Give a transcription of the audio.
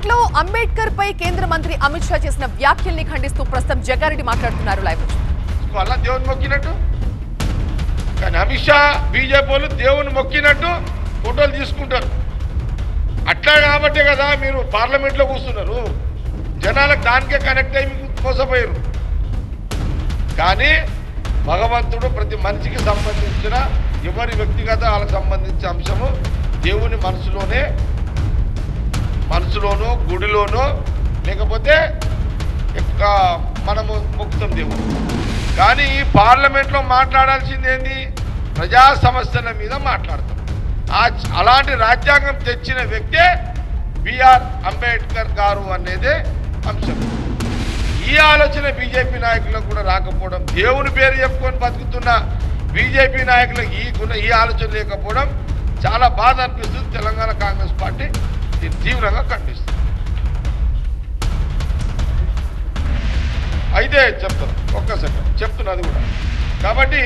Parliament లో అంబేద్కర్ పై కేంద్ర మంత్రి అమిత్ షా చేసిన వ్యాఖ్యల్ని ఖండిస్తూ ప్రస్తుతం జగ్గారెడ్డి మాట్లాడుతున్నారు. లైవ్ వాళ్ళ దేవుని మొక్కినట్టు, కానీ అమిత్ షా బీజేపీ వాళ్ళు దేవుని మొక్కినట్టు ఫోటోలు తీసుకుంటారు. అట్లా కాబట్టే కదా మీరు పార్లమెంట్లో కూర్చున్నారు. జనాలకు దానికే కనెక్ట్ అయ్యి మీకు మోసపోయారు. కానీ భగవంతుడు ప్రతి మనిషికి సంబంధించిన ఎవరి వ్యక్తిగత వాళ్ళకి సంబంధించిన అంశము దేవుని మనసులోనో గుడిలోనో లేకపోతే మనము మొక్కుతాం దేవుడు. కానీ పార్లమెంట్లో మాట్లాడాల్సింది ఏంది? ప్రజా సమస్యల మీద మాట్లాడతాం. అలాంటి రాజ్యాంగం తెచ్చిన వ్యక్తే బిఆర్ అంబేద్కర్ గారు అనేదే అంశం. ఈ ఆలోచన బీజేపీ నాయకులకు కూడా రాకపోవడం, దేవుని పేరు చెప్పుకొని బతుకుతున్న బీజేపీ నాయకులకు ఈ ఆలోచన లేకపోవడం చాలా బాధ అనిపిస్తుంది. తెలంగాణ కాంగ్రెస్ పార్టీ దీన్ని తీవ్రంగా ఖండిస్తుంది. అయితే చెప్తాను, ఒక్క సెకండ్ చెప్తున్నది కూడా. కాబట్టి